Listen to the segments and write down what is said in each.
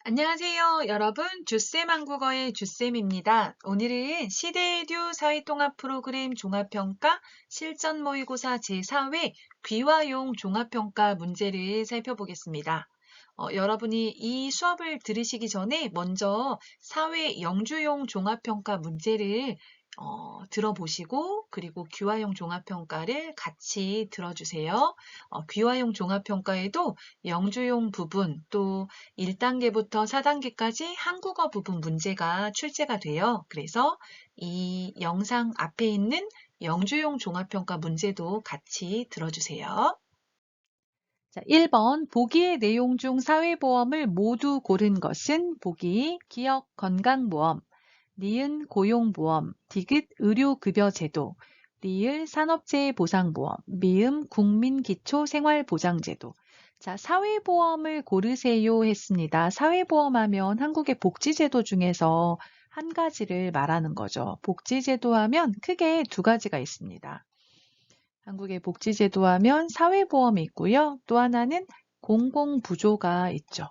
안녕하세요, 여러분. 주쌤 한국어의 주쌤입니다. 오늘은 시대에듀 사회통합 프로그램 종합평가 실전 모의고사 제4회 귀화용 종합평가 문제를 살펴보겠습니다. 여러분이 이 수업을 들으시기 전에 먼저 사회 영주용 종합평가 문제를 들어보시고 그리고 귀화용 종합평가를 같이 들어주세요. 귀화용 종합평가에도 영주용 부분 또 1단계부터 4단계까지 한국어 부분 문제가 출제가 돼요. 그래서 이 영상 앞에 있는 영주용 종합평가 문제도 같이 들어주세요. 자, 1번 보기의 내용 중 사회보험을 모두 고른 것은 보기 기억 건강보험, 니은 고용보험, 디귿 의료급여제도, 리을 산업재해보상보험, 미음 국민기초생활보장제도. 자, 사회보험을 고르세요 했습니다. 사회보험 하면 한국의 복지제도 중에서 한 가지를 말하는 거죠. 복지제도 하면 크게 두 가지가 있습니다. 한국의 복지제도 하면 사회보험이 있고요. 또 하나는 공공부조가 있죠.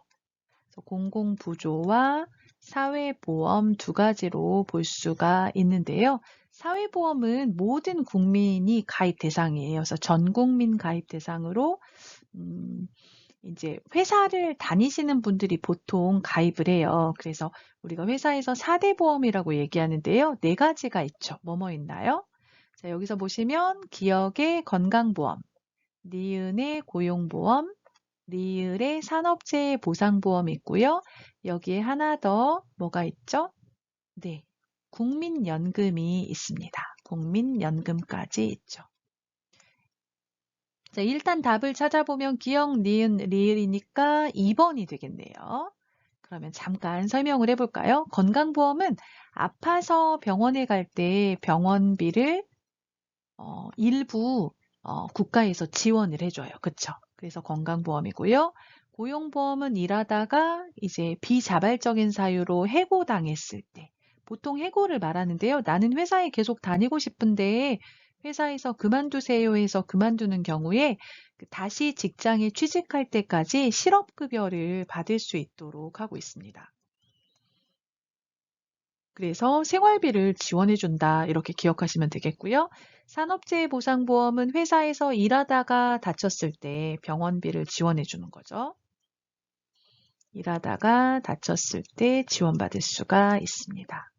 공공부조와 사회보험 두 가지로 볼 수가 있는데요. 사회보험은 모든 국민이 가입 대상이에요. 그래서 전 국민 가입 대상으로 이제 회사를 다니시는 분들이 보통 가입을 해요. 그래서 우리가 회사에서 4대 보험이라고 얘기하는데요. 네 가지가 있죠. 뭐뭐 있나요? 자, 여기서 보시면 기억의 건강보험, 니은의 고용보험, 리을의 산업재해 보상보험이 있고요. 여기에 하나 더 뭐가 있죠? 네, 국민연금이 있습니다. 국민연금까지 있죠. 자, 일단 답을 찾아보면 기억, 니은, 리을이니까 2번이 되겠네요. 그러면 잠깐 설명을 해볼까요? 건강보험은 아파서 병원에 갈 때 병원비를 일부 국가에서 지원을 해줘요. 그쵸? 그래서 건강보험이고요. 고용보험은 일하다가 이제 비자발적인 사유로 해고당했을 때, 보통 해고를 말하는데요. 나는 회사에 계속 다니고 싶은데 회사에서 그만두세요 해서 그만두는 경우에 다시 직장에 취직할 때까지 실업급여를 받을 수 있도록 하고 있습니다. 그래서 생활비를 지원해준다 이렇게 기억하시면 되겠고요. 산업재해보상보험은 회사에서 일하다가 다쳤을 때 병원비를 지원해주는 거죠. 일하다가 다쳤을 때 지원받을 수가 있습니다.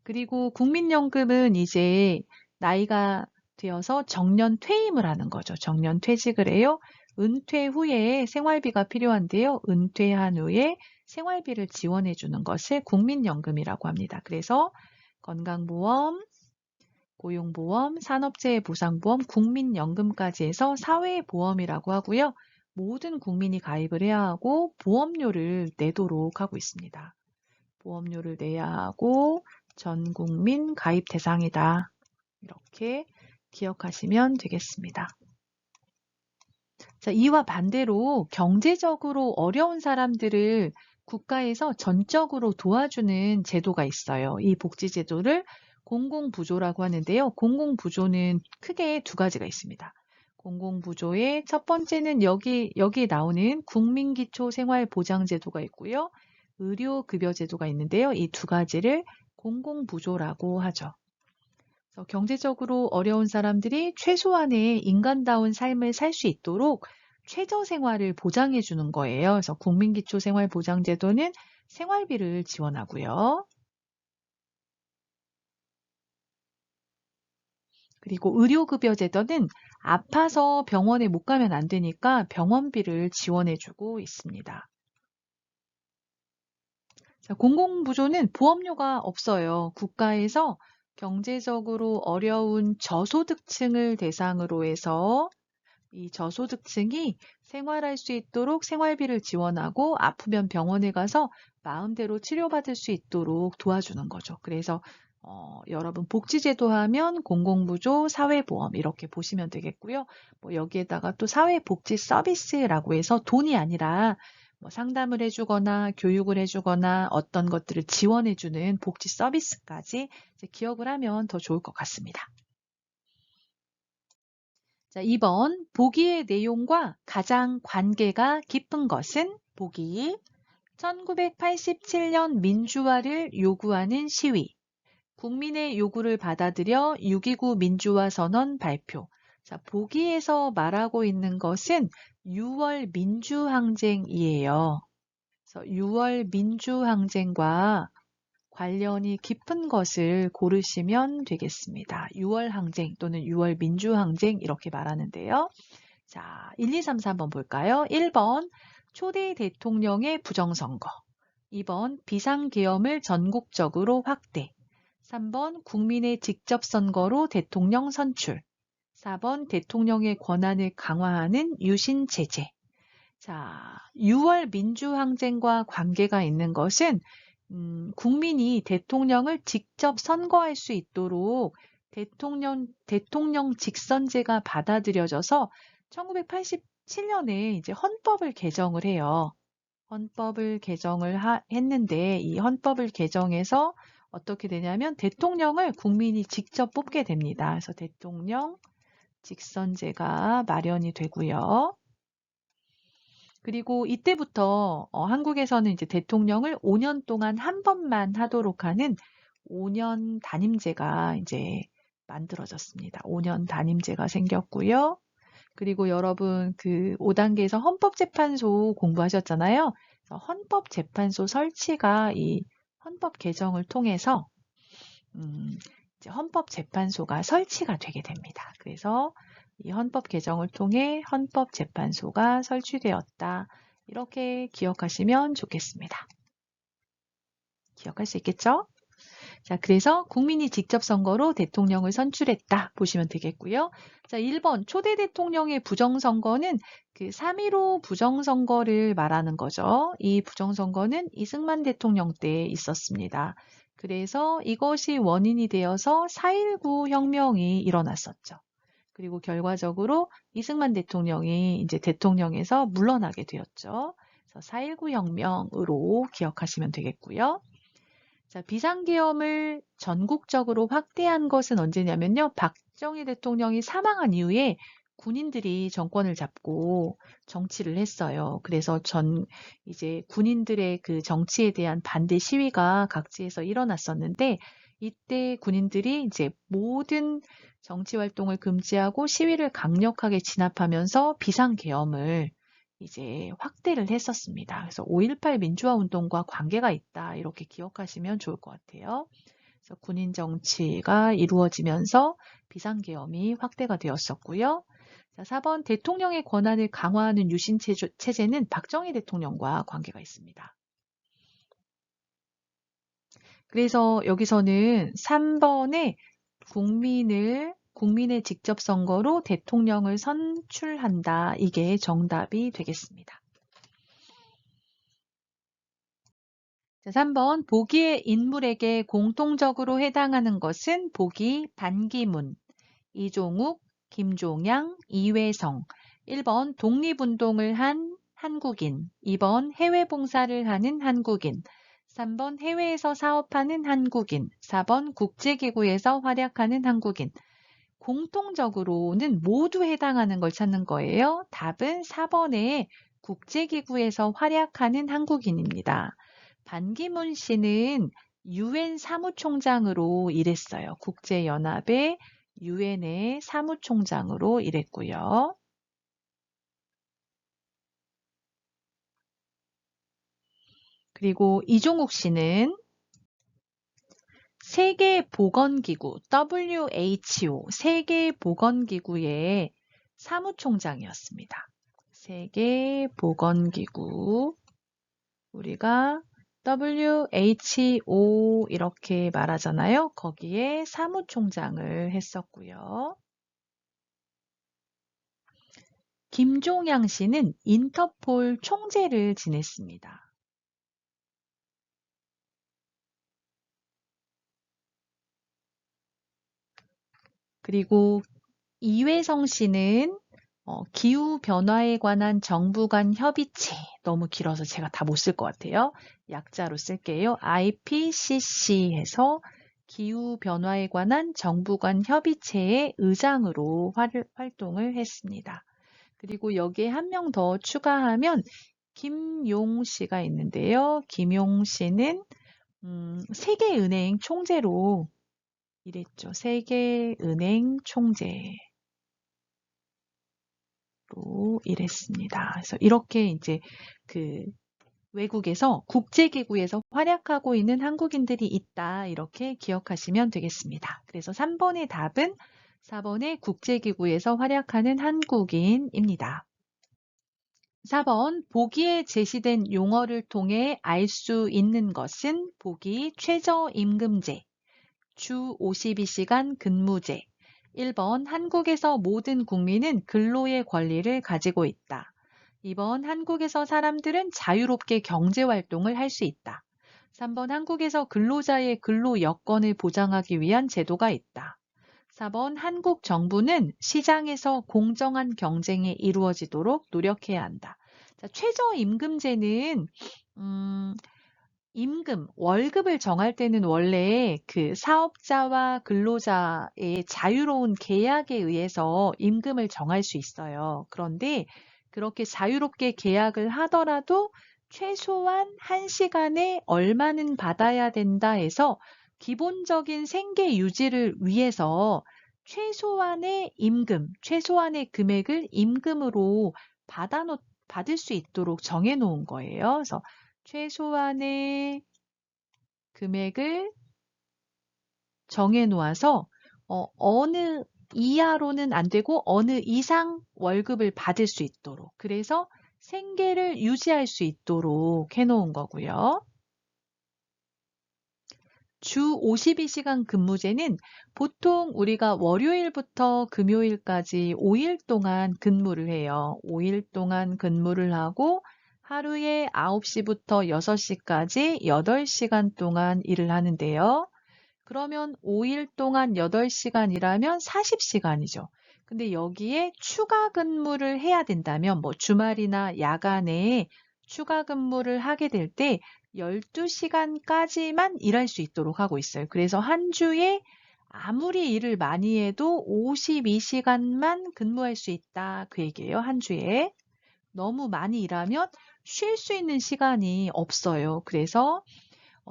그리고 국민연금은 이제 나이가 되어서 정년 퇴임을 하는 거죠. 정년 퇴직을 해요. 은퇴 후에 생활비가 필요한데요. 은퇴한 후에 생활비를 지원해 주는 것을 국민연금이라고 합니다. 그래서 건강보험, 고용보험, 산업재해보상보험, 국민연금까지 해서 사회보험이라고 하고요. 모든 국민이 가입을 해야 하고 보험료를 내도록 하고 있습니다. 보험료를 내야 하고 전 국민 가입 대상이다. 이렇게 기억하시면 되겠습니다. 자, 이와 반대로 경제적으로 어려운 사람들을 국가에서 전적으로 도와주는 제도가 있어요. 이 복지제도를 공공부조라고 하는데요. 공공부조는 크게 두 가지가 있습니다. 공공부조의 첫 번째는 여기 나오는 국민기초생활보장제도가 있고요. 의료급여제도가 있는데요. 이 두 가지를 공공부조라고 하죠. 그래서 경제적으로 어려운 사람들이 최소한의 인간다운 삶을 살 수 있도록 최저생활을 보장해 주는 거예요. 그래서 국민기초생활보장제도는 생활비를 지원하고요. 그리고 의료급여제도는 아파서 병원에 못 가면 안 되니까 병원비를 지원해 주고 있습니다. 자, 공공부조는 보험료가 없어요. 국가에서 경제적으로 어려운 저소득층을 대상으로 해서 이 저소득층이 생활할 수 있도록 생활비를 지원하고 아프면 병원에 가서 마음대로 치료받을 수 있도록 도와주는 거죠. 그래서 여러분 복지제도 하면 공공부조, 사회보험 이렇게 보시면 되겠고요. 뭐 여기에다가 또 사회복지 서비스라고 해서 돈이 아니라 뭐 상담을 해주거나 교육을 해주거나 어떤 것들을 지원해주는 복지 서비스까지 이제 기억을 하면 더 좋을 것 같습니다. 자, 2번 보기의 내용과 가장 관계가 깊은 것은 보기 1987년 민주화를 요구하는 시위. 국민의 요구를 받아들여 6.29 민주화 선언 발표. 자, 보기에서 말하고 있는 것은 6월 민주항쟁이에요. 그래서 6월 민주항쟁과 관련이 깊은 것을 고르시면 되겠습니다. 6월 항쟁 또는 6월 민주항쟁 이렇게 말하는데요. 자, 1, 2, 3, 4 한번 볼까요? 1번 초대 대통령의 부정선거. 2번 비상계엄을 전국적으로 확대. 3번 국민의 직접 선거로 대통령 선출. 4번 대통령의 권한을 강화하는 유신 제재. 자, 6월 민주항쟁과 관계가 있는 것은 국민이 대통령을 직접 선거할 수 있도록 대통령 직선제가 받아들여져서 1987년에 이제 헌법을 개정을 해요. 헌법을 개정을 했는데 이 헌법을 개정해서 어떻게 되냐면 대통령을 국민이 직접 뽑게 됩니다. 그래서 대통령 직선제가 마련이 되고요. 그리고 이때부터 한국에서는 이제 대통령을 5년 동안 한 번만 하도록 하는 5년 단임제가 이제 만들어졌습니다. 5년 단임제가 생겼고요. 그리고 여러분 그 5단계에서 헌법재판소 공부하셨잖아요. 그래서 헌법재판소 설치가 이 헌법 개정을 통해서 이제 헌법재판소가 설치가 되게 됩니다. 그래서 이 헌법 개정을 통해 헌법재판소가 설치되었다. 이렇게 기억하시면 좋겠습니다. 기억할 수 있겠죠? 자, 그래서 국민이 직접 선거로 대통령을 선출했다 보시면 되겠고요. 자, 1번 초대 대통령의 부정선거는 그 3.15 부정선거를 말하는 거죠. 이 부정선거는 이승만 대통령 때 있었습니다. 그래서 이것이 원인이 되어서 4.19 혁명이 일어났었죠. 그리고 결과적으로 이승만 대통령이 이제 대통령에서 물러나게 되었죠. 그래서 4.19 혁명으로 기억하시면 되겠고요. 자, 비상계엄을 전국적으로 확대한 것은 언제냐면요. 박정희 대통령이 사망한 이후에 군인들이 정권을 잡고 정치를 했어요. 그래서 이제 군인들의 그 정치에 대한 반대 시위가 각지에서 일어났었는데 이때 군인들이 이제 모든 정치 활동을 금지하고 시위를 강력하게 진압하면서 비상계엄을 이제 확대를 했었습니다. 그래서 5.18 민주화 운동과 관계가 있다. 이렇게 기억하시면 좋을 것 같아요. 그래서 군인 정치가 이루어지면서 비상계엄이 확대가 되었었고요. 자, 4번 대통령의 권한을 강화하는 유신 체제는 박정희 대통령과 관계가 있습니다. 그래서 여기서는 3번에 국민의 직접 선거로 대통령을 선출한다. 이게 정답이 되겠습니다. 자, 3번 보기의 인물에게 공통적으로 해당하는 것은 보기 반기문, 이종욱, 김종양, 이회성. 1번 독립운동을 한 한국인, 2번 해외 봉사를 하는 한국인, 3번 해외에서 사업하는 한국인, 4번 국제기구에서 활약하는 한국인. 공통적으로는 모두 해당하는 걸 찾는 거예요. 답은 4번에 국제기구에서 활약하는 한국인입니다. 반기문 씨는 UN 사무총장으로 일했어요. 국제연합의 UN의 사무총장으로 일했고요. 그리고 이종욱 씨는 세계보건기구 WHO 세계보건기구의 사무총장이었습니다. 세계보건기구 우리가 WHO 이렇게 말하잖아요. 거기에 사무총장을 했었고요. 김종양 씨는 인터폴 총재를 지냈습니다. 그리고 이회성 씨는 기후변화에 관한 정부 간 협의체, 너무 길어서 제가 다 못 쓸 것 같아요. 약자로 쓸게요. IPCC 해서 기후변화에 관한 정부 간 협의체의 의장으로 활동을 했습니다. 그리고 여기에 한 명 더 추가하면 김용 씨가 있는데요. 김용 씨는 세계은행 총재로 일했죠. 세계은행 총재로 일했습니다. 그래서 이렇게 이제 그 외국에서 국제기구에서 활약하고 있는 한국인들이 있다. 이렇게 기억하시면 되겠습니다. 그래서 3번의 답은 4번의 국제기구에서 활약하는 한국인입니다. 4번 보기에 제시된 용어를 통해 알 수 있는 것은 보기 최저임금제, 주 52시간 근무제. 1번 한국에서 모든 국민은 근로의 권리를 가지고 있다. 2번 한국에서 사람들은 자유롭게 경제활동을 할 수 있다. 3번 한국에서 근로자의 근로 여건을 보장하기 위한 제도가 있다. 4번 한국 정부는 시장에서 공정한 경쟁이 이루어지도록 노력해야 한다. 자, 최저임금제는 임금, 월급을 정할 때는 원래 그 사업자와 근로자의 자유로운 계약에 의해서 임금을 정할 수 있어요. 그런데 그렇게 자유롭게 계약을 하더라도 최소한 1시간에 얼마는 받아야 된다 해서 기본적인 생계 유지를 위해서 최소한의 임금, 최소한의 금액을 임금으로 받을 수 있도록 정해 놓은 거예요. 그래서 최소한의 금액을 정해 놓아서 어느 이하로는 안 되고 어느 이상 월급을 받을 수 있도록, 그래서 생계를 유지할 수 있도록 해놓은 거고요. 주 52시간 근무제는 보통 우리가 월요일부터 금요일까지 5일 동안 근무를 해요. 5일 동안 근무를 하고 하루에 9시부터 6시까지 8시간 동안 일을 하는데요. 그러면 5일 동안 8시간이라면 40시간이죠. 근데 여기에 추가 근무를 해야 된다면 뭐 주말이나 야간에 추가 근무를 하게 될 때 12시간까지만 일할 수 있도록 하고 있어요. 그래서 한 주에 아무리 일을 많이 해도 52시간만 근무할 수 있다. 그 얘기예요. 한 주에. 너무 많이 일하면 쉴 수 있는 시간이 없어요. 그래서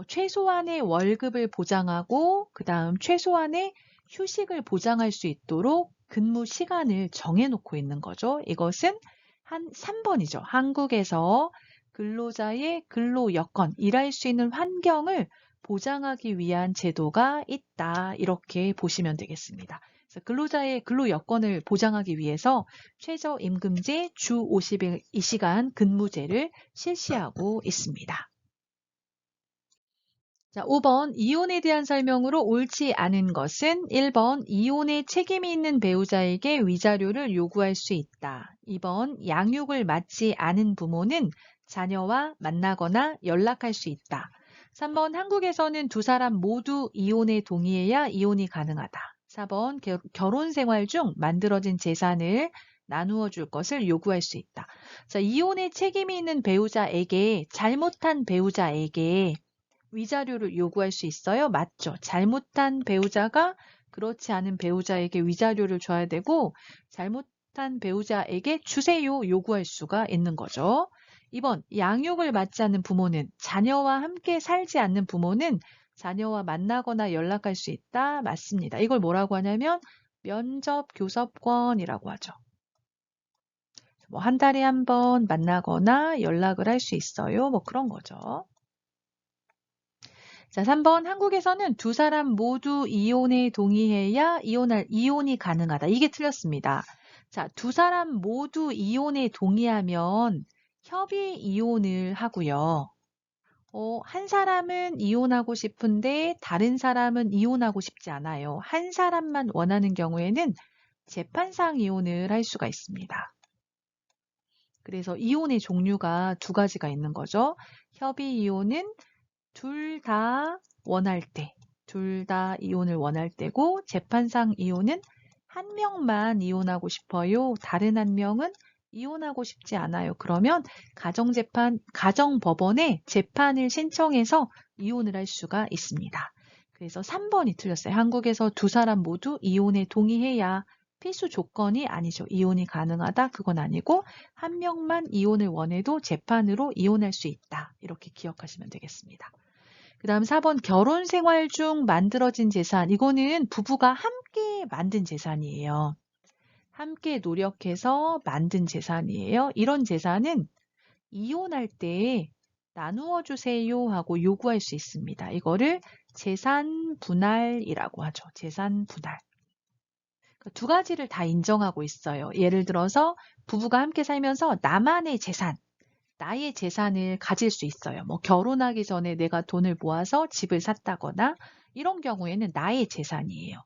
최소한의 월급을 보장하고 그다음 최소한의 휴식을 보장할 수 있도록 근무 시간을 정해놓고 있는 거죠. 이것은 한 3번이죠. 한국에서 근로자의 근로 여건, 일할 수 있는 환경을 보장하기 위한 제도가 있다. 이렇게 보시면 되겠습니다. 그래서 근로자의 근로 여건을 보장하기 위해서 최저임금제 주 52시간 근무제를 실시하고 있습니다. 자, 5번 이혼에 대한 설명으로 옳지 않은 것은 1번 이혼에 책임이 있는 배우자에게 위자료를 요구할 수 있다. 2번 양육을 맡지 않은 부모는 자녀와 만나거나 연락할 수 있다. 3번 한국에서는 두 사람 모두 이혼에 동의해야 이혼이 가능하다. 4번 결혼 생활 중 만들어진 재산을 나누어 줄 것을 요구할 수 있다. 자, 이혼에 책임이 있는 배우자에게 잘못한 배우자에게 위자료를 요구할 수 있어요? 맞죠. 잘못한 배우자가 그렇지 않은 배우자에게 위자료를 줘야 되고 잘못한 배우자에게 주세요 요구할 수가 있는 거죠. 2번 양육을 맡지 않는 부모는 자녀와 함께 살지 않는 부모는 자녀와 만나거나 연락할 수 있다. 맞습니다. 이걸 뭐라고 하냐면 면접 교섭권이라고 하죠. 뭐 한 달에 한 번 만나거나 연락을 할 수 있어요. 뭐 그런 거죠. 자, 3번 한국에서는 두 사람 모두 이혼에 동의해야 이혼이 가능하다. 이게 틀렸습니다. 자, 두 사람 모두 이혼에 동의하면 협의 이혼을 하고요. 한 사람은 이혼하고 싶은데 다른 사람은 이혼하고 싶지 않아요. 한 사람만 원하는 경우에는 재판상 이혼을 할 수가 있습니다. 그래서 이혼의 종류가 두 가지가 있는 거죠. 협의 이혼은 둘 다 원할 때, 둘 다 이혼을 원할 때고 재판상 이혼은 한 명만 이혼하고 싶어요. 다른 한 명은 이혼하고 싶지 않아요. 그러면 가정법원에 재판을 신청해서 이혼을 할 수가 있습니다. 그래서 3번이 틀렸어요. 한국에서 두 사람 모두 이혼에 동의해야 필수 조건이 아니죠. 이혼이 가능하다? 그건 아니고 한 명만 이혼을 원해도 재판으로 이혼할 수 있다. 이렇게 기억하시면 되겠습니다. 그 다음 4번 결혼 생활 중 만들어진 재산. 이거는 부부가 함께 만든 재산이에요. 함께 노력해서 만든 재산이에요. 이런 재산은 이혼할 때 나누어 주세요 하고 요구할 수 있습니다. 이거를 재산 분할이라고 하죠. 재산 분할. 두 가지를 다 인정하고 있어요. 예를 들어서 부부가 함께 살면서 나만의 재산, 나의 재산을 가질 수 있어요. 뭐 결혼하기 전에 내가 돈을 모아서 집을 샀다거나 이런 경우에는 나의 재산이에요.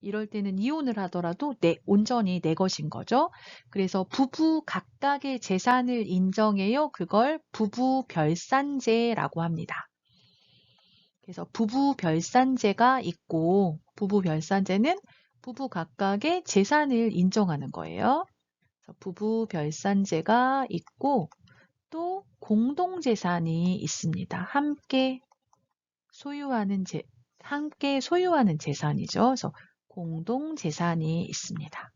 이럴 때는 이혼을 하더라도 온전히 내 것인 거죠. 그래서 부부 각각의 재산을 인정해요. 그걸 부부 별산제라고 합니다. 그래서 부부 별산제가 있고 부부 별산제는 부부 각각의 재산을 인정하는 거예요. 그래서 부부 별산제가 있고 또 공동재산이 있습니다. 함께 소유하는 재산이죠. 그래서 공동재산이 있습니다.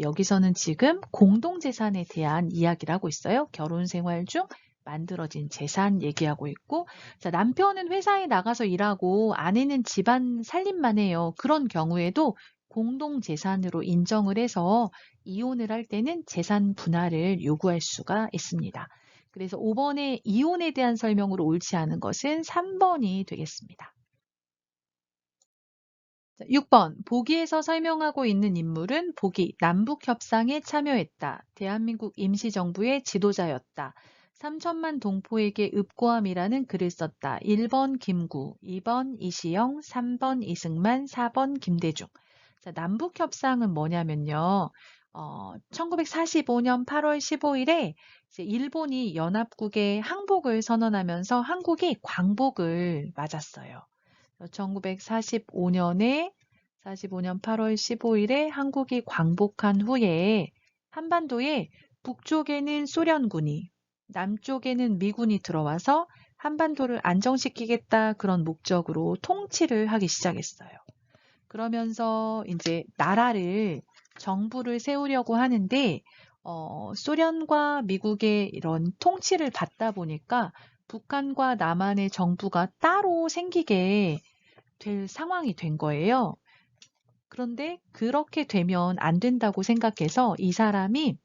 여기서는 지금 공동재산에 대한 이야기를 하고 있어요. 결혼 생활 중 만들어진 재산 얘기하고 있고, 자, 남편은 회사에 나가서 일하고 아내는 집안 살림만 해요. 그런 경우에도 공동재산으로 인정을 해서 이혼을 할 때는 재산 분할을 요구할 수가 있습니다. 그래서 5번의 이혼에 대한 설명으로 옳지 않은 것은 3번이 되겠습니다. 6번 보기에서 설명하고 있는 인물은 보기 남북협상에 참여했다. 대한민국 임시정부의 지도자였다. 3천만 동포에게 읍고함이라는 글을 썼다. 1번 김구, 2번 이시영, 3번 이승만, 4번 김대중. 자, 남북협상은 뭐냐면요. 1945년 8월 15일에 이제 일본이 연합국의 항복을 선언하면서 한국이 광복을 맞았어요. 1945년에 45년 8월 15일에 한국이 광복한 후에 한반도에 북쪽에는 소련군이, 남쪽에는 미군이 들어와서 한반도를 안정시키겠다 그런 목적으로 통치를 하기 시작했어요. 그러면서 이제 정부를 세우려고 하는데 소련과 미국의 이런 통치를 받다 보니까 북한과 남한의 정부가 따로 생기게 될 상황이 된 거예요. 그런데 그렇게 되면 안 된다고 생각해서 이 사람이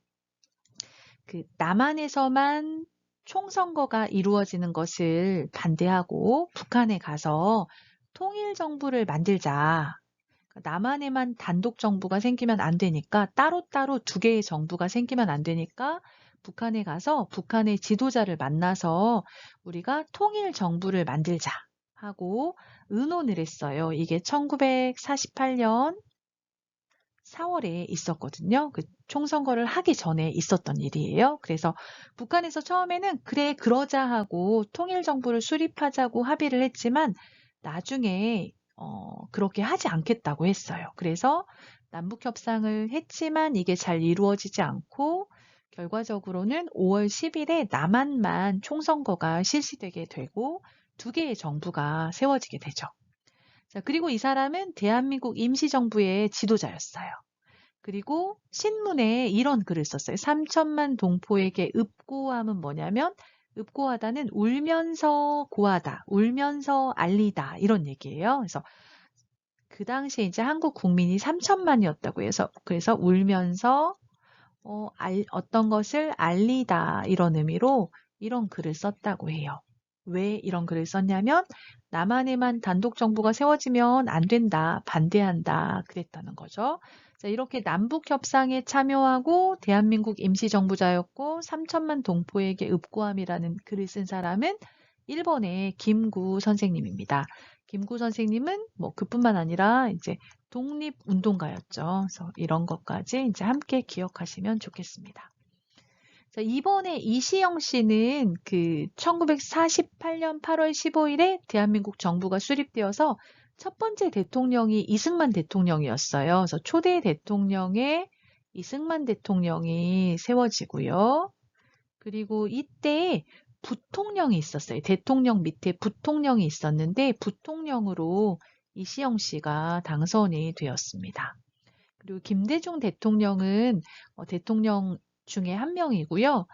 그 남한에서만 총선거가 이루어지는 것을 반대하고 북한에 가서 통일 정부를 만들자. 남한에만 단독 정부가 생기면 안 되니까 따로따로 두 개의 정부가 생기면 안 되니까 북한에 가서 북한의 지도자를 만나서 우리가 통일 정부를 만들자 하고 의논을 했어요. 이게 1948년 4월에 있었거든요. 그 총선거를 하기 전에 있었던 일이에요. 그래서 북한에서 처음에는 그래 그러자 하고 통일 정부를 수립하자고 합의를 했지만 나중에 그렇게 하지 않겠다고 했어요. 그래서 남북 협상을 했지만 이게 잘 이루어지지 않고 결과적으로는 5월 10일에 남한만 총선거가 실시되게 되고 두 개의 정부가 세워지게 되죠. 자, 그리고 이 사람은 대한민국 임시정부의 지도자였어요. 그리고 신문에 이런 글을 썼어요. 3천만 동포에게 읍고함은 뭐냐면 읍고하다는 울면서 고하다, 울면서 알리다 이런 얘기예요. 그래서 그 당시에 이제 한국 국민이 3천만이었다고 해서 그래서 울면서 어떤 것을 알리다 이런 의미로 이런 글을 썼다고 해요. 왜 이런 글을 썼냐면 남한에만 단독 정부가 세워지면 안 된다, 반대한다 그랬다는 거죠. 자, 이렇게 남북 협상에 참여하고 대한민국 임시정부자였고 3천만 동포에게 읍고함이라는 글을 쓴 사람은 일본의 김구 선생님입니다. 김구 선생님은 뭐 그뿐만 아니라 이제 독립운동가였죠. 그래서 이런 것까지 이제 함께 기억하시면 좋겠습니다. 자, 이번에 이시영 씨는 그 1948년 8월 15일에 대한민국 정부가 수립되어서 첫 번째 대통령이 이승만 대통령이었어요. 그래서 초대 대통령의 이승만 대통령이 세워지고요. 그리고 이때 부통령이 있었어요. 대통령 밑에 부통령이 있었는데 부통령으로 이시영 씨가 당선이 되었습니다. 그리고 김대중 대통령은 대통령 중에 한 명이고요.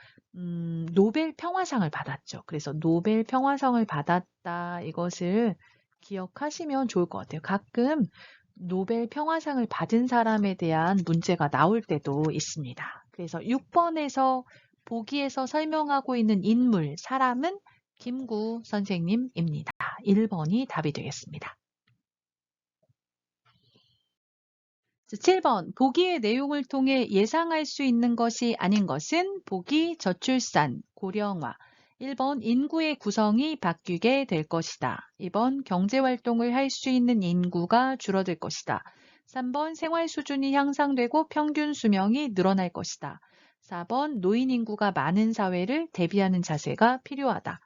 노벨 평화상을 받았죠. 그래서 노벨 평화상을 받았다. 이것을 기억하시면 좋을 것 같아요. 가끔 노벨 평화상을 받은 사람에 대한 문제가 나올 때도 있습니다. 그래서 6번에서 보기에서 설명하고 있는 인물, 사람은 김구 선생님입니다. 1번이 답이 되겠습니다. 7번, 보기의 내용을 통해 예상할 수 있는 것이 아닌 것은 보기 저출산, 고령화. 1번, 인구의 구성이 바뀌게 될 것이다. 2번, 경제활동을 할 수 있는 인구가 줄어들 것이다. 3번, 생활 수준이 향상되고 평균 수명이 늘어날 것이다. 4번, 노인 인구가 많은 사회를 대비하는 자세가 필요하다.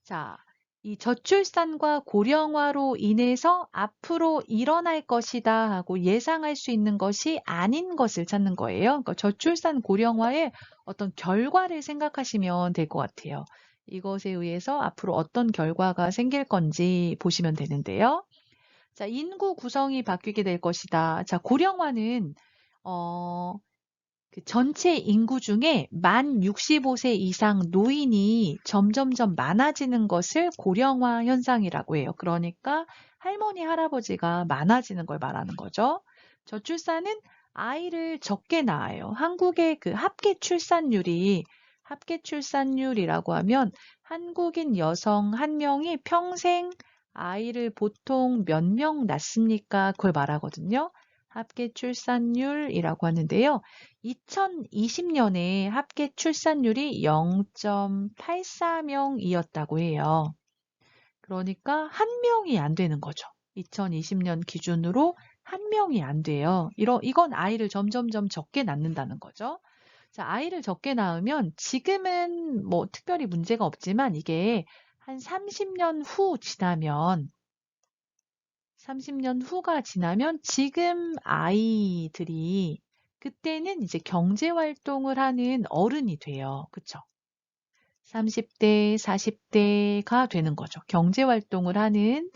자, 이 저출산과 고령화로 인해서 앞으로 일어날 것이다 하고 예상할 수 있는 것이 아닌 것을 찾는 거예요. 그러니까 저출산 고령화의 어떤 결과를 생각하시면 될 것 같아요. 이것에 의해서 앞으로 어떤 결과가 생길 건지 보시면 되는데요. 자, 인구 구성이 바뀌게 될 것이다. 자, 고령화는 그 전체 인구 중에 만 65세 이상 노인이 점점점 많아지는 것을 고령화 현상이라고 해요. 그러니까 할머니, 할아버지가 많아지는 걸 말하는 거죠. 저출산은 아이를 적게 낳아요. 한국의 그 합계 출산율이라고 하면 한국인 여성 한 명이 평생 아이를 보통 몇 명 낳습니까? 그걸 말하거든요. 합계 출산율이라고 하는데요. 2020년에 합계 출산율이 0.84명이었다고 해요. 그러니까 한 명이 안 되는 거죠. 2020년 기준으로 한 명이 안 돼요. 이건 아이를 점점점 적게 낳는다는 거죠. 자, 아이를 적게 낳으면 지금은 뭐 특별히 문제가 없지만 이게 한 30년 후가 지나면 지금 아이들이 그때는 이제 경제 활동을 하는 어른이 돼요. 그쵸? 30대, 40대가 되는 거죠. 경제 활동을 하는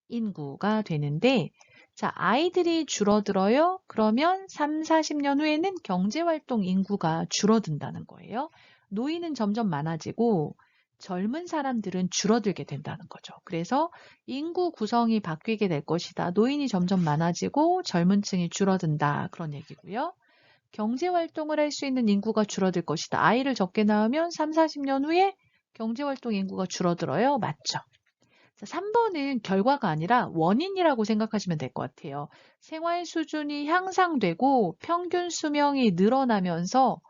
인구가 되는데, 자, 아이들이 줄어들어요? 그러면 3, 40년 후에는 경제 활동 인구가 줄어든다는 거예요. 노인은 점점 많아지고 젊은 사람들은 줄어들게 된다는 거죠. 그래서 인구 구성이 바뀌게 될 것이다. 노인이 점점 많아지고 젊은 층이 줄어든다. 그런 얘기고요. 경제 활동을 할 수 있는 인구가 줄어들 것이다. 아이를 적게 낳으면 3, 40년 후에 경제 활동 인구가 줄어들어요. 맞죠? 자, 3번은 결과가 아니라 원인이라고 생각하시면 될 것 같아요. 생활 수준이 향상되고 평균 수명이 늘어나면서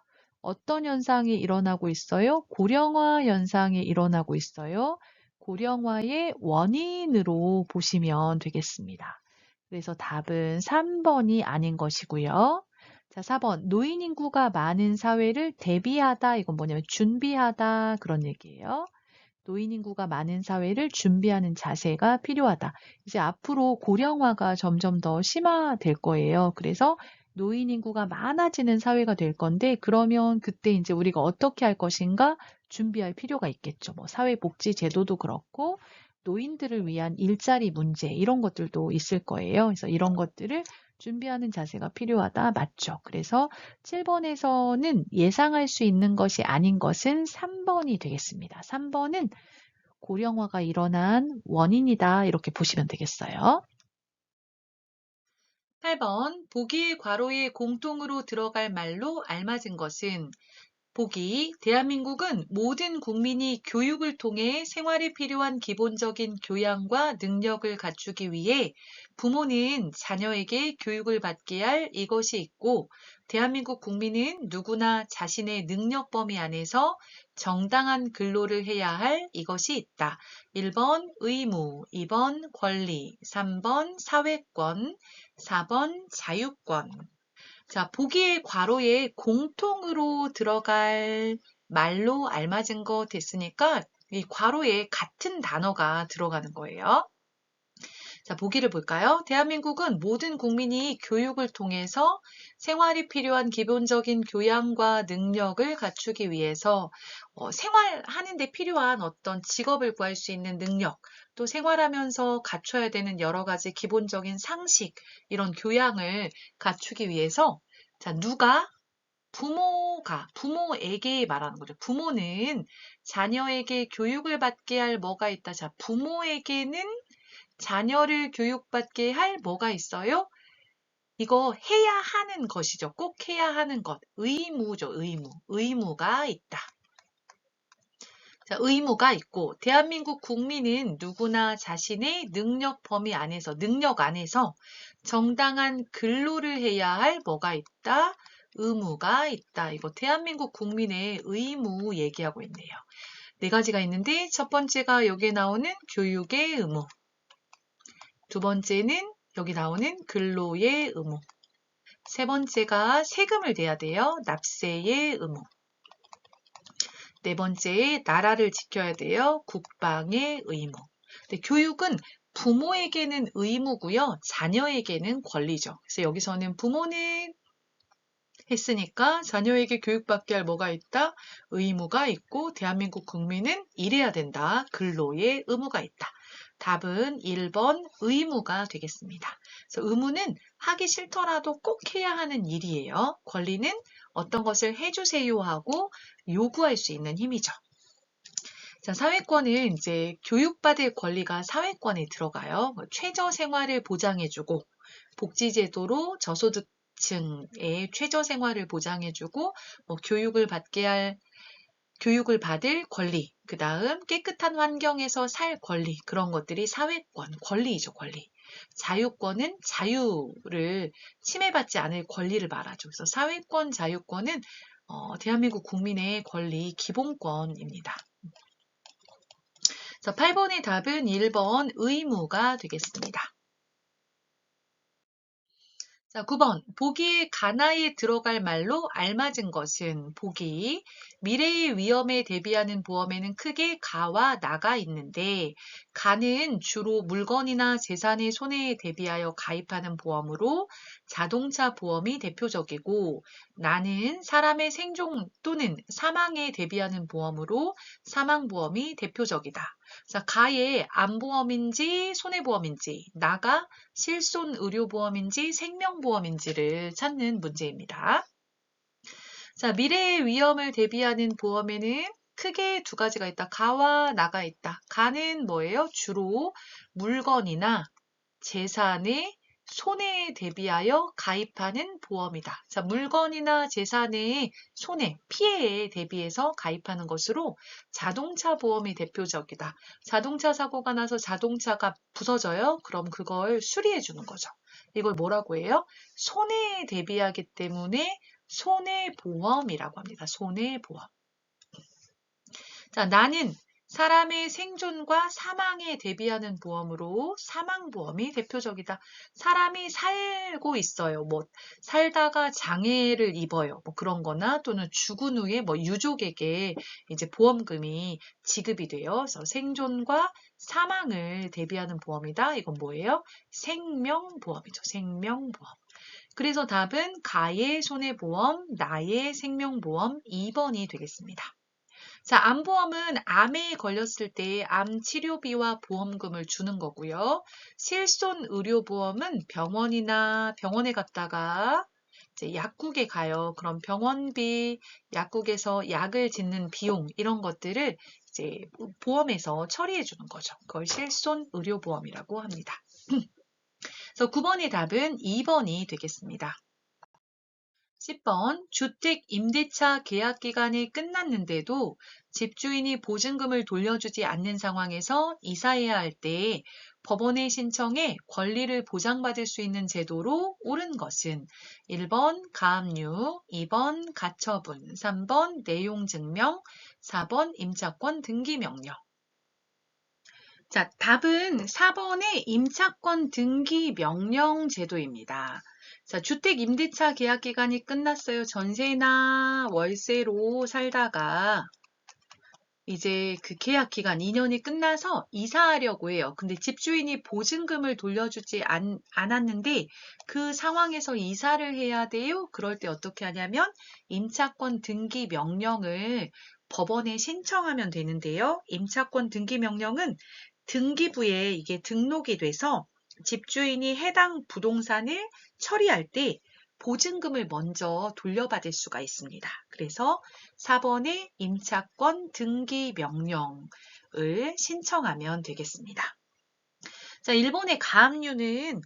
어떤 현상이 일어나고 있어요? 고령화 현상이 일어나고 있어요. 고령화의 원인으로 보시면 되겠습니다. 그래서 답은 3번이 아닌 것이고요. 자, 4번. 노인 인구가 많은 사회를 대비하다. 이건 뭐냐면 준비하다. 그런 얘기예요. 노인 인구가 많은 사회를 준비하는 자세가 필요하다. 이제 앞으로 고령화가 점점 더 심화될 거예요. 그래서 노인 인구가 많아지는 사회가 될 건데, 그러면 그때 이제 우리가 어떻게 할 것인가 준비할 필요가 있겠죠. 뭐 사회복지 제도도 그렇고, 노인들을 위한 일자리 문제, 이런 것들도 있을 거예요. 그래서 이런 것들을 준비하는 자세가 필요하다. 맞죠? 그래서 7번에서는 예상할 수 있는 것이 아닌 것은 3번이 되겠습니다. 3번은 고령화가 일어난 원인이다. 이렇게 보시면 되겠어요. 8번, 보기 괄호에 공통으로 들어갈 말로 알맞은 것은 보기, 대한민국은 모든 국민이 교육을 통해 생활에 필요한 기본적인 교양과 능력을 갖추기 위해 부모는 자녀에게 교육을 받게 할 이것이 있고, 대한민국 국민은 누구나 자신의 능력 범위 안에서 정당한 근로를 해야 할 이것이 있다. 1번 의무, 2번 권리, 3번 사회권, 4번 자유권. 자, 보기의 괄호에 공통으로 들어갈 말로 알맞은 거 됐으니까 이 괄호에 같은 단어가 들어가는 거예요. 자, 보기를 볼까요? 대한민국은 모든 국민이 교육을 통해서 생활이 필요한 기본적인 교양과 능력을 갖추기 위해서 생활하는 데 필요한 어떤 직업을 구할 수 있는 능력, 또 생활하면서 갖춰야 되는 여러 가지 기본적인 상식, 이런 교양을 갖추기 위해서 자, 누가? 부모에게 말하는 거죠. 부모는 자녀에게 교육을 받게 할 뭐가 있다. 자, 부모에게는 자녀를 교육받게 할 뭐가 있어요? 이거 해야 하는 것이죠. 꼭 해야 하는 것. 의무죠. 의무가 있다. 자, 의무가 있고 대한민국 국민은 누구나 자신의 능력 범위 안에서 능력 안에서 정당한 근로를 해야 할 뭐가 있다? 의무가 있다. 이거 대한민국 국민의 의무 얘기하고 있네요. 네 가지가 있는데 첫 번째가 여기에 나오는 교육의 의무. 두 번째는 여기 나오는 근로의 의무. 세 번째가 세금을 내야 돼요. 납세의 의무. 네 번째, 나라를 지켜야 돼요. 국방의 의무. 근데 교육은 부모에게는 의무고요. 자녀에게는 권리죠. 그래서 여기서는 부모는 했으니까 자녀에게 교육받게 할 뭐가 있다? 의무가 있고 대한민국 국민은 일해야 된다. 근로의 의무가 있다. 답은 1번 의무가 되겠습니다. 그래서 의무는 하기 싫더라도 꼭 해야 하는 일이에요. 권리는 어떤 것을 해주세요 하고 요구할 수 있는 힘이죠. 자, 사회권은 이제 교육받을 권리가 사회권에 들어가요. 최저 생활을 보장해주고 복지제도로 저소득층의 최저 생활을 보장해주고 교육을 받을 권리, 그 다음 깨끗한 환경에서 살 권리, 그런 것들이 사회권, 권리이죠, 권리. 자유권은 자유를 침해받지 않을 권리를 말하죠. 그래서 사회권, 자유권은 대한민국 국민의 권리, 기본권입니다. 자, 8번의 답은 1번 의무가 되겠습니다. 자, 9번. 보기에 가나에 들어갈 말로 알맞은 것은 보기. 미래의 위험에 대비하는 보험에는 크게 가와 나가 있는데 가는 주로 물건이나 재산의 손해에 대비하여 가입하는 보험으로 자동차 보험이 대표적이고 나는 사람의 생존 또는 사망에 대비하는 보험으로 사망보험이 대표적이다. 자, 가의 암보험인지 손해보험인지 나가 실손의료보험인지 생명보험인지를 찾는 문제입니다. 자, 미래의 위험을 대비하는 보험에는 크게 두 가지가 있다. 가와 나가 있다. 가는 뭐예요? 주로 물건이나 재산의 손해에 대비하여 가입하는 보험이다. 자, 물건이나 재산의 손해, 피해에 대비해서 가입하는 것으로 자동차 보험이 대표적이다. 자동차 사고가 나서 자동차가 부서져요. 그럼 그걸 수리해 주는 거죠. 이걸 뭐라고 해요? 손해에 대비하기 때문에 손해보험이라고 합니다. 손해보험. 자, 나는 사람의 생존과 사망에 대비하는 보험으로 사망보험이 대표적이다. 사람이 살고 있어요. 살다가 장애를 입어요. 그런 거나 또는 죽은 후에 유족에게 이제 보험금이 지급이 돼요. 그래서 생존과 사망을 대비하는 보험이다. 이건 뭐예요? 생명보험이죠. 생명보험. 그래서 답은 가의 손해보험, 나의 생명보험 2번이 되겠습니다. 자, 암보험은 암에 걸렸을 때 암 치료비와 보험금을 주는 거고요. 실손의료보험은 병원에 갔다가 이제 약국에 가요. 그럼 병원비, 약국에서 약을 짓는 비용 이런 것들을 이제 보험에서 처리해 주는 거죠. 그걸 실손의료보험이라고 합니다. 그래서 9번의 답은 2번이 되겠습니다. 10번 주택 임대차 계약 기간이 끝났는데도 집주인이 보증금을 돌려주지 않는 상황에서 이사해야 할 때 법원의 신청에 권리를 보장받을 수 있는 제도로 옳은 것은 1번 가압류, 2번 가처분, 3번 내용증명, 4번 임차권 등기명령. 자, 답은 4번의 임차권 등기 명령 제도입니다. 자, 주택 임대차 계약 기간이 끝났어요. 전세나 월세로 살다가 이제 그 계약 기간 2년이 끝나서 이사하려고 해요. 근데 집주인이 보증금을 돌려주지 않았는데 그 상황에서 이사를 해야 돼요. 그럴 때 어떻게 하냐면 임차권 등기 명령을 법원에 신청하면 되는데요. 임차권 등기 명령은 등기부에 이게 등록이 돼서 집주인이 해당 부동산을 처리할 때 보증금을 먼저 돌려받을 수가 있습니다. 그래서 4번의 임차권 등기 명령을 신청하면 되겠습니다. 자, 일본의 가압류는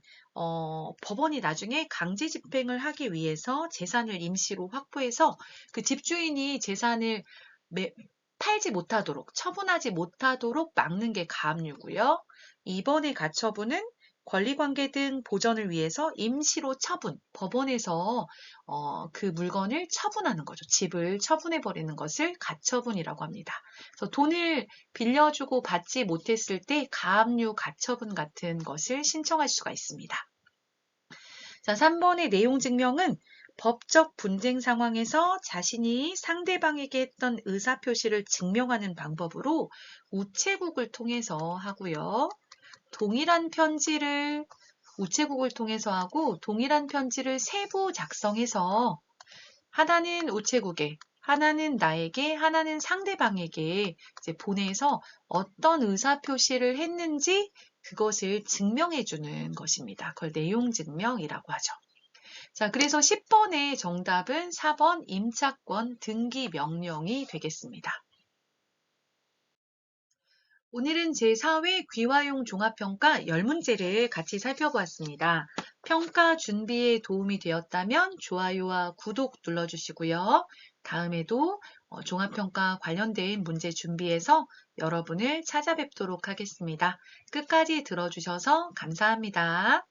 법원이 나중에 강제 집행을 하기 위해서 재산을 임시로 확보해서 그 집주인이 재산을 팔지 못하도록, 처분하지 못하도록 막는 게 가압류고요. 2번의 가처분은 권리관계 등 보전을 위해서 임시로 처분, 법원에서 그 물건을 처분하는 거죠. 집을 처분해버리는 것을 가처분이라고 합니다. 그래서 돈을 빌려주고 받지 못했을 때 가압류 가처분 같은 것을 신청할 수가 있습니다. 자, 3번의 내용 증명은 법적 분쟁 상황에서 자신이 상대방에게 했던 의사표시를 증명하는 방법으로 우체국을 통해서 하고요. 동일한 편지를 우체국을 통해서 하고 동일한 편지를 세부 작성해서 하나는 우체국에, 하나는 나에게, 하나는 상대방에게 이제 보내서 어떤 의사표시를 했는지 그것을 증명해 주는 것입니다. 그걸 내용 증명이라고 하죠. 자, 그래서 10번의 정답은 4번 임차권 등기 명령이 되겠습니다. 오늘은 제4회 귀화용 종합평가 10문제를 같이 살펴보았습니다. 평가 준비에 도움이 되었다면 좋아요와 구독 눌러주시고요. 다음에도 종합평가 관련된 문제 준비해서 여러분을 찾아뵙도록 하겠습니다. 끝까지 들어주셔서 감사합니다.